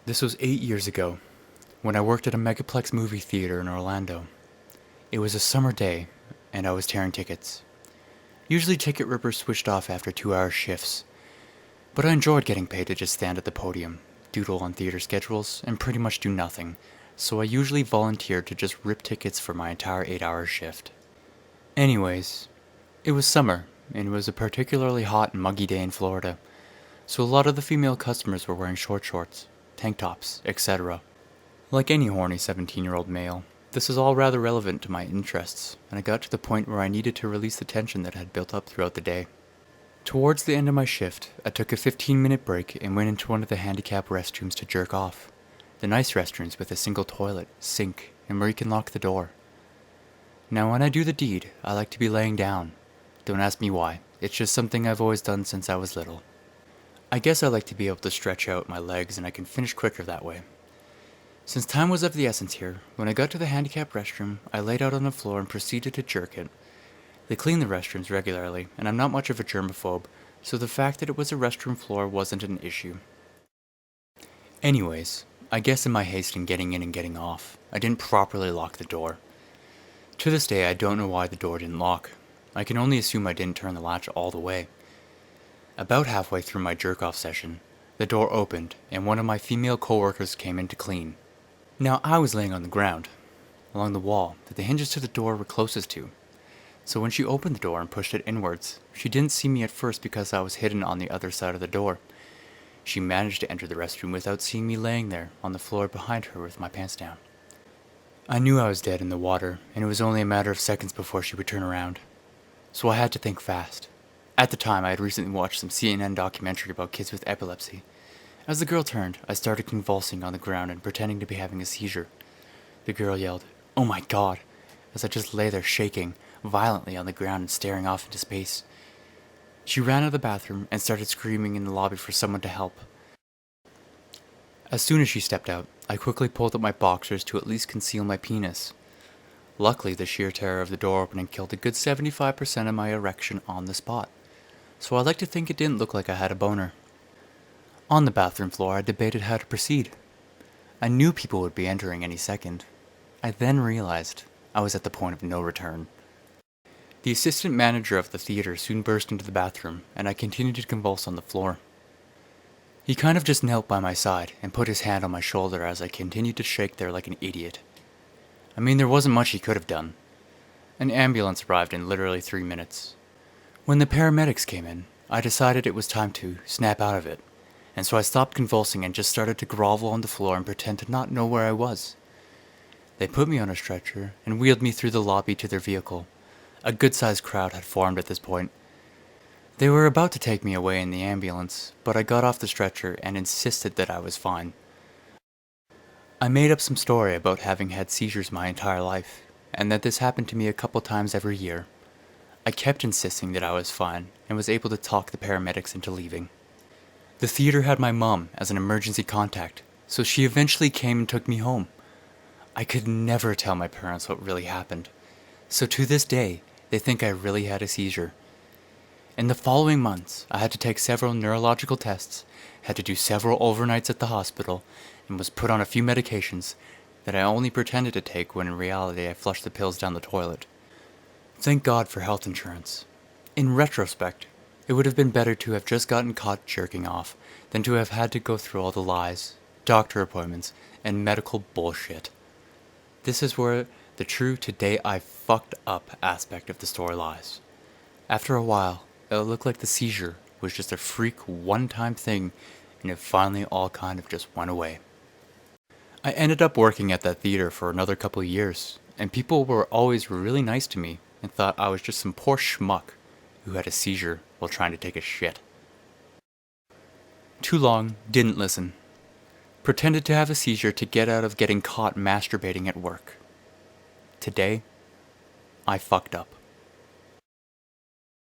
This was 8 years ago, when I worked at a megaplex movie theater in Orlando. It was a summer day, and I was tearing tickets. Usually ticket rippers switched off after 2-hour shifts, but I enjoyed getting paid to just stand at the podium, doodle on theater schedules, and pretty much do nothing, so I usually volunteered to just rip tickets for my entire 8-hour shift. Anyways, it was summer, and it was a particularly hot and muggy day in Florida, so a lot of the female customers were wearing short shorts, tank tops, etc. Like any horny 17-year-old male, this is all rather relevant to my interests, and I got to the point where I needed to release the tension that had built up throughout the day. Towards the end of my shift, I took a 15-minute break and went into one of the handicap restrooms to jerk off. The nice restrooms with a single toilet, sink, and where you can lock the door. Now when I do the deed, I like to be laying down. Don't ask me why, it's just something I've always done since I was little. I guess I like to be able to stretch out my legs and I can finish quicker that way. Since time was of the essence here, when I got to the handicapped restroom, I laid out on the floor and proceeded to jerk it. They clean the restrooms regularly, and I'm not much of a germaphobe, so the fact that it was a restroom floor wasn't an issue. Anyways, I guess in my haste in getting in and getting off, I didn't properly lock the door. To this day, I don't know why the door didn't lock. I can only assume I didn't turn the latch all the way. About halfway through my jerk-off session, the door opened, and one of my female coworkers came in to clean. Now, I was laying on the ground, along the wall that the hinges to the door were closest to. So when she opened the door and pushed it inwards, she didn't see me at first because I was hidden on the other side of the door. She managed to enter the restroom without seeing me laying there on the floor behind her with my pants down. I knew I was dead in the water, and it was only a matter of seconds before she would turn around. So I had to think fast. At the time, I had recently watched some CNN documentary about kids with epilepsy. As the girl turned, I started convulsing on the ground and pretending to be having a seizure. The girl yelled, "Oh my God," as I just lay there shaking violently on the ground and staring off into space. She ran out of the bathroom and started screaming in the lobby for someone to help. As soon as she stepped out, I quickly pulled up my boxers to at least conceal my penis. Luckily, the sheer terror of the door opening killed a good 75% of my erection on the spot, so I like to think it didn't look like I had a boner. On the bathroom floor, I debated how to proceed. I knew people would be entering any second. I then realized I was at the point of no return. The assistant manager of the theater soon burst into the bathroom, and I continued to convulse on the floor. He kind of just knelt by my side and put his hand on my shoulder as I continued to shake there like an idiot. I mean, there wasn't much he could have done. An ambulance arrived in literally 3 minutes. When the paramedics came in, I decided it was time to snap out of it, and so I stopped convulsing and just started to grovel on the floor and pretend to not know where I was. They put me on a stretcher and wheeled me through the lobby to their vehicle. A good-sized crowd had formed at this point. They were about to take me away in the ambulance, but I got off the stretcher and insisted that I was fine. I made up some story about having had seizures my entire life, and that this happened to me a couple times every year. I kept insisting that I was fine, and was able to talk the paramedics into leaving. The theater had my mom as an emergency contact, so she eventually came and took me home. I could never tell my parents what really happened, so to this day, they think I really had a seizure. In the following months, I had to take several neurological tests, had to do several overnights at the hospital, and was put on a few medications that I only pretended to take when in reality I flushed the pills down the toilet. Thank God for health insurance. In retrospect, it would have been better to have just gotten caught jerking off than to have had to go through all the lies, doctor appointments, and medical bullshit. This is where the true "today I fucked up" aspect of the story lies. After a while, it looked like the seizure was just a freak one-time thing, and it finally all kind of just went away. I ended up working at that theater for another couple of years, and people were always really nice to me and thought I was just some poor schmuck who had a seizure while trying to take a shit. Too long, didn't listen. Pretended to have a seizure to get out of getting caught masturbating at work. Today, I fucked up.